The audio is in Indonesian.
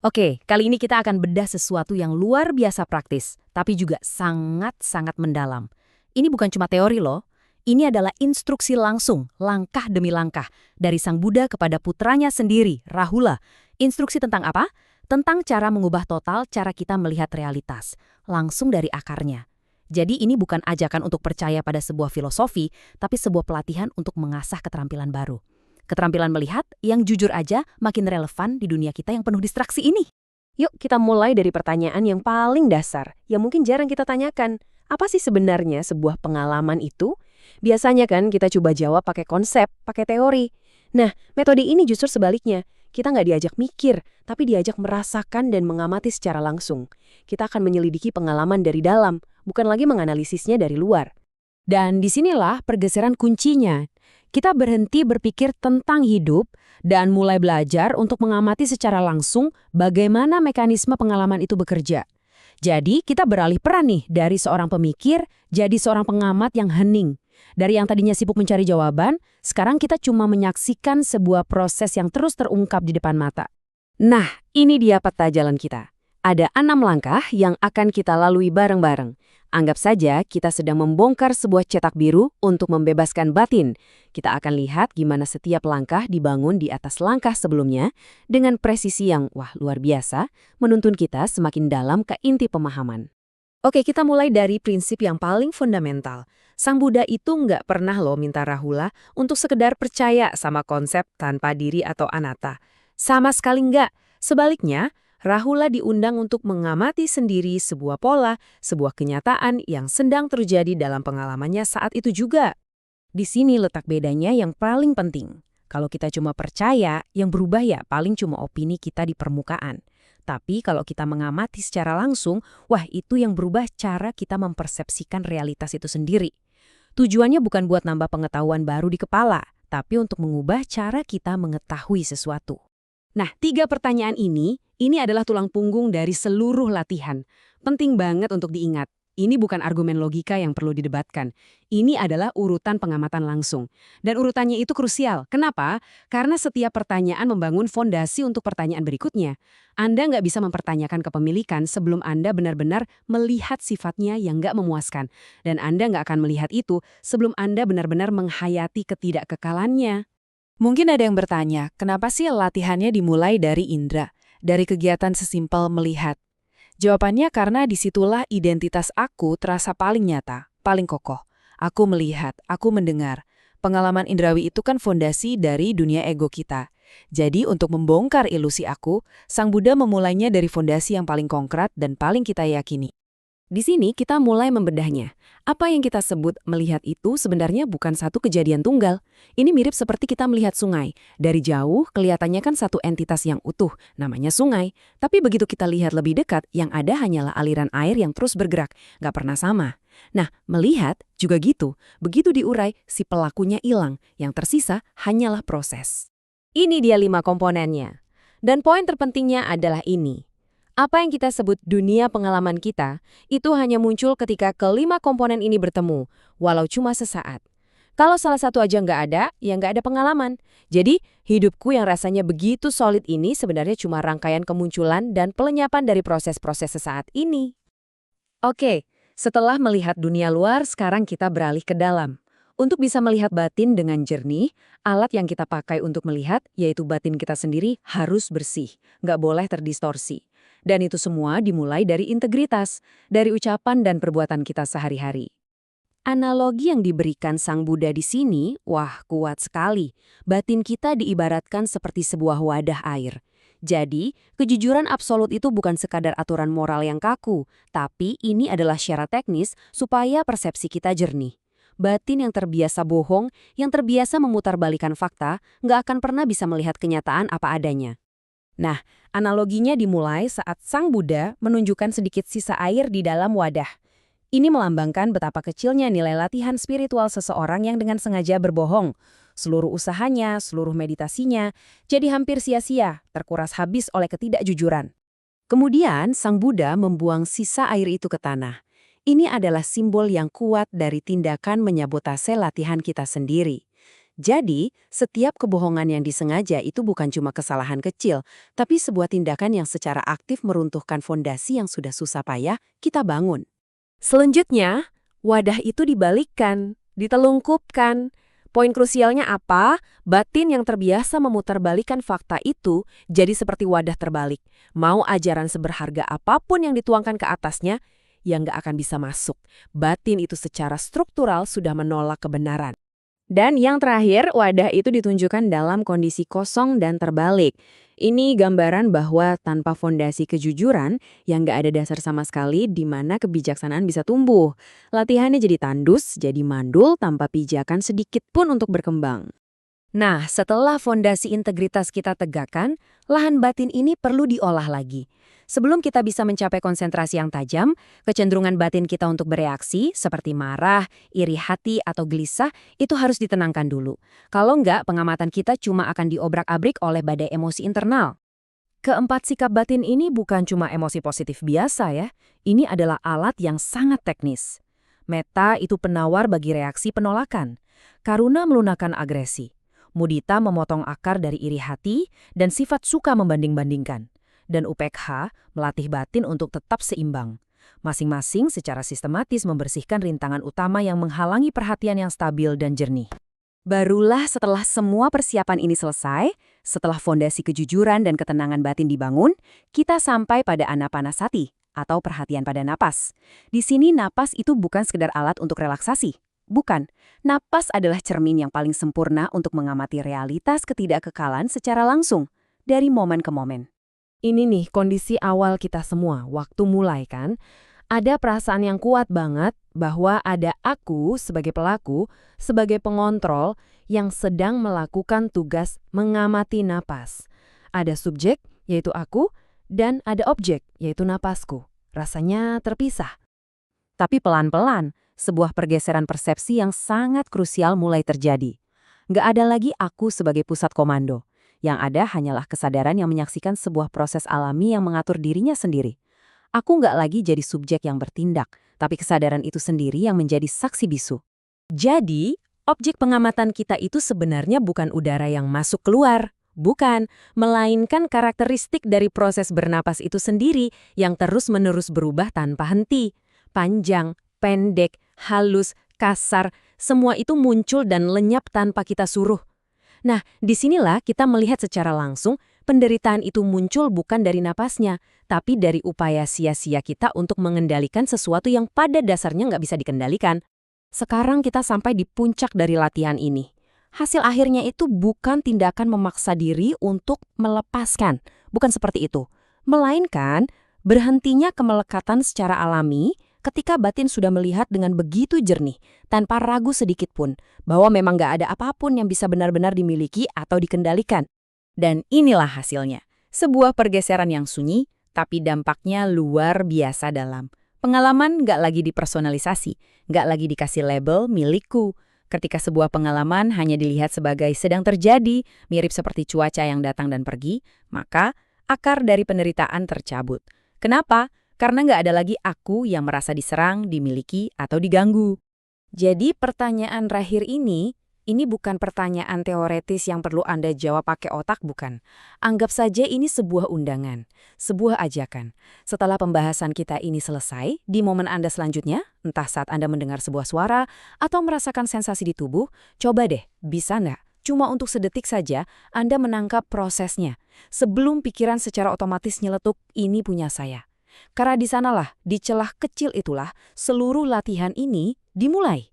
Oke, kali ini kita akan bedah sesuatu yang luar biasa praktis, tapi juga sangat-sangat mendalam. Ini bukan cuma teori loh, ini adalah instruksi langsung, langkah demi langkah, dari Sang Buddha kepada putranya sendiri, Rahula. Instruksi tentang apa? Tentang cara mengubah total cara kita melihat realitas, langsung dari akarnya. Jadi ini bukan ajakan untuk percaya pada sebuah filosofi, tapi sebuah pelatihan untuk mengasah keterampilan baru. Keterampilan melihat yang jujur aja makin relevan di dunia kita yang penuh distraksi ini. Yuk kita mulai dari pertanyaan yang paling dasar, yang mungkin jarang kita tanyakan. Apa sih sebenarnya sebuah pengalaman itu? Biasanya kan kita coba jawab pakai konsep, pakai teori. Nah, metode ini justru sebaliknya. Kita nggak diajak mikir, tapi diajak merasakan dan mengamati secara langsung. Kita akan menyelidiki pengalaman dari dalam, bukan lagi menganalisisnya dari luar. Dan disinilah pergeseran kuncinya. Kita berhenti berpikir tentang hidup dan mulai belajar untuk mengamati secara langsung bagaimana mekanisme pengalaman itu bekerja. Jadi kita beralih peran nih dari seorang pemikir jadi seorang pengamat yang hening. Dari yang tadinya sibuk mencari jawaban, sekarang kita cuma menyaksikan sebuah proses yang terus terungkap di depan mata. Nah, ini dia peta jalan kita. Ada 6 langkah yang akan kita lalui bareng-bareng. Anggap saja kita sedang membongkar sebuah cetak biru untuk membebaskan batin. Kita akan lihat gimana setiap langkah dibangun di atas langkah sebelumnya dengan presisi yang, luar biasa, menuntun kita semakin dalam ke inti pemahaman. Oke, kita mulai dari prinsip yang paling fundamental. Sang Buddha itu nggak pernah loh minta Rahula untuk sekedar percaya sama konsep tanpa diri atau anatta. Sama sekali nggak. Sebaliknya, Rahula diundang untuk mengamati sendiri sebuah pola, sebuah kenyataan yang sedang terjadi dalam pengalamannya saat itu juga. Di sini letak bedanya yang paling penting. Kalau kita cuma percaya, yang berubah ya paling cuma opini kita di permukaan. Tapi kalau kita mengamati secara langsung, itu yang berubah cara kita mempersepsikan realitas itu sendiri. Tujuannya bukan buat nambah pengetahuan baru di kepala, tapi untuk mengubah cara kita mengetahui sesuatu. Nah, 3 pertanyaan ini adalah tulang punggung dari seluruh latihan. Penting banget untuk diingat. Ini bukan argumen logika yang perlu didebatkan. Ini adalah urutan pengamatan langsung. Dan urutannya itu krusial. Kenapa? Karena setiap pertanyaan membangun fondasi untuk pertanyaan berikutnya. Anda nggak bisa mempertanyakan kepemilikan sebelum Anda benar-benar melihat sifatnya yang nggak memuaskan. Dan Anda nggak akan melihat itu sebelum Anda benar-benar menghayati ketidakkekalannya. Mungkin ada yang bertanya, kenapa sih latihannya dimulai dari indera? Dari kegiatan sesimpel melihat. Jawabannya karena disitulah identitas aku terasa paling nyata, paling kokoh. Aku melihat, aku mendengar. Pengalaman indrawi itu kan fondasi dari dunia ego kita. Jadi untuk membongkar ilusi aku, Sang Buddha memulainya dari fondasi yang paling konkret dan paling kita yakini. Di sini kita mulai membedahnya. Apa yang kita sebut melihat itu sebenarnya bukan satu kejadian tunggal. Ini mirip seperti kita melihat sungai. Dari jauh kelihatannya kan satu entitas yang utuh, namanya sungai. Tapi begitu kita lihat lebih dekat, yang ada hanyalah aliran air yang terus bergerak, nggak pernah sama. Nah, melihat juga gitu. Begitu diurai, si pelakunya hilang. Yang tersisa hanyalah proses. Ini dia 5 komponennya. Dan poin terpentingnya adalah ini. Apa yang kita sebut dunia pengalaman kita, itu hanya muncul ketika kelima komponen ini bertemu, walau cuma sesaat. Kalau salah satu aja nggak ada, ya nggak ada pengalaman. Jadi, hidupku yang rasanya begitu solid ini sebenarnya cuma rangkaian kemunculan dan pelenyapan dari proses-proses sesaat ini. Oke, setelah melihat dunia luar, sekarang kita beralih ke dalam. Untuk bisa melihat batin dengan jernih, alat yang kita pakai untuk melihat, yaitu batin kita sendiri, harus bersih, nggak boleh terdistorsi. Dan itu semua dimulai dari integritas, dari ucapan dan perbuatan kita sehari-hari. Analogi yang diberikan Sang Buddha di sini, kuat sekali. Batin kita diibaratkan seperti sebuah wadah air. Jadi, kejujuran absolut itu bukan sekadar aturan moral yang kaku, tapi ini adalah syarat teknis supaya persepsi kita jernih. Batin yang terbiasa bohong, yang terbiasa memutarbalikkan fakta, nggak akan pernah bisa melihat kenyataan apa adanya. Nah, analoginya dimulai saat Sang Buddha menunjukkan sedikit sisa air di dalam wadah. Ini melambangkan betapa kecilnya nilai latihan spiritual seseorang yang dengan sengaja berbohong. Seluruh usahanya, seluruh meditasinya, jadi hampir sia-sia, terkuras habis oleh ketidakjujuran. Kemudian, Sang Buddha membuang sisa air itu ke tanah. Ini adalah simbol yang kuat dari tindakan menyabotase latihan kita sendiri. Jadi, setiap kebohongan yang disengaja itu bukan cuma kesalahan kecil, tapi sebuah tindakan yang secara aktif meruntuhkan fondasi yang sudah susah payah kita bangun. Selanjutnya, wadah itu dibalikkan, ditelungkupkan. Poin krusialnya apa? Batin yang terbiasa memutarbalikkan fakta itu jadi seperti wadah terbalik. Mau ajaran seberharga apapun yang dituangkan ke atasnya, yang nggak akan bisa masuk. Batin itu secara struktural sudah menolak kebenaran. Dan yang terakhir, wadah itu ditunjukkan dalam kondisi kosong dan terbalik. Ini gambaran bahwa tanpa fondasi kejujuran, yang nggak ada dasar sama sekali di mana kebijaksanaan bisa tumbuh. Latihannya jadi tandus, jadi mandul tanpa pijakan sedikit pun untuk berkembang. Nah, setelah fondasi integritas kita tegakkan, lahan batin ini perlu diolah lagi. Sebelum kita bisa mencapai konsentrasi yang tajam, kecenderungan batin kita untuk bereaksi, seperti marah, iri hati, atau gelisah, itu harus ditenangkan dulu. Kalau enggak, pengamatan kita cuma akan diobrak-abrik oleh badai emosi internal. Keempat sikap batin ini bukan cuma emosi positif biasa ya, ini adalah alat yang sangat teknis. Meta itu penawar bagi reaksi penolakan. Karuna melunakkan agresi. Mudita memotong akar dari iri hati dan sifat suka membanding-bandingkan. Dan UPK melatih batin untuk tetap seimbang. Masing-masing secara sistematis membersihkan rintangan utama yang menghalangi perhatian yang stabil dan jernih. Barulah setelah semua persiapan ini selesai, setelah fondasi kejujuran dan ketenangan batin dibangun, kita sampai pada anapanasati atau perhatian pada napas. Di sini napas itu bukan sekedar alat untuk relaksasi. Bukan, napas adalah cermin yang paling sempurna untuk mengamati realitas ketidakkekalan secara langsung, dari momen ke momen. Ini nih kondisi awal kita semua, waktu mulai kan. Ada perasaan yang kuat banget bahwa ada aku sebagai pelaku, sebagai pengontrol yang sedang melakukan tugas mengamati napas. Ada subjek, yaitu aku, dan ada objek, yaitu napasku. Rasanya terpisah. Tapi pelan-pelan, sebuah pergeseran persepsi yang sangat krusial mulai terjadi. Nggak ada lagi aku sebagai pusat komando. Yang ada hanyalah kesadaran yang menyaksikan sebuah proses alami yang mengatur dirinya sendiri. Aku nggak lagi jadi subjek yang bertindak, tapi kesadaran itu sendiri yang menjadi saksi bisu. Jadi, objek pengamatan kita itu sebenarnya bukan udara yang masuk keluar. Bukan, melainkan karakteristik dari proses bernapas itu sendiri yang terus-menerus berubah tanpa henti. Panjang, pendek, halus, kasar, semua itu muncul dan lenyap tanpa kita suruh. Nah, disinilah kita melihat secara langsung penderitaan itu muncul bukan dari napasnya, tapi dari upaya sia-sia kita untuk mengendalikan sesuatu yang pada dasarnya nggak bisa dikendalikan. Sekarang kita sampai di puncak dari latihan ini. Hasil akhirnya itu bukan tindakan memaksa diri untuk melepaskan, bukan seperti itu. Melainkan, berhentinya kemelekatan secara alami ketika batin sudah melihat dengan begitu jernih, tanpa ragu sedikit pun, bahwa memang gak ada apapun yang bisa benar-benar dimiliki atau dikendalikan. Dan inilah hasilnya. Sebuah pergeseran yang sunyi, tapi dampaknya luar biasa dalam. Pengalaman gak lagi dipersonalisasi, gak lagi dikasih label milikku. Ketika sebuah pengalaman hanya dilihat sebagai sedang terjadi, mirip seperti cuaca yang datang dan pergi, maka akar dari penderitaan tercabut. Kenapa? Karena nggak ada lagi aku yang merasa diserang, dimiliki, atau diganggu. Jadi pertanyaan terakhir ini bukan pertanyaan teoretis yang perlu Anda jawab pakai otak, bukan. Anggap saja ini sebuah undangan, sebuah ajakan. Setelah pembahasan kita ini selesai, di momen Anda selanjutnya, entah saat Anda mendengar sebuah suara atau merasakan sensasi di tubuh, coba deh, bisa nggak? Cuma untuk sedetik saja, Anda menangkap prosesnya. Sebelum pikiran secara otomatis nyeletuk, ini punya saya. Karena di sanalah, di celah kecil itulah, seluruh latihan ini dimulai.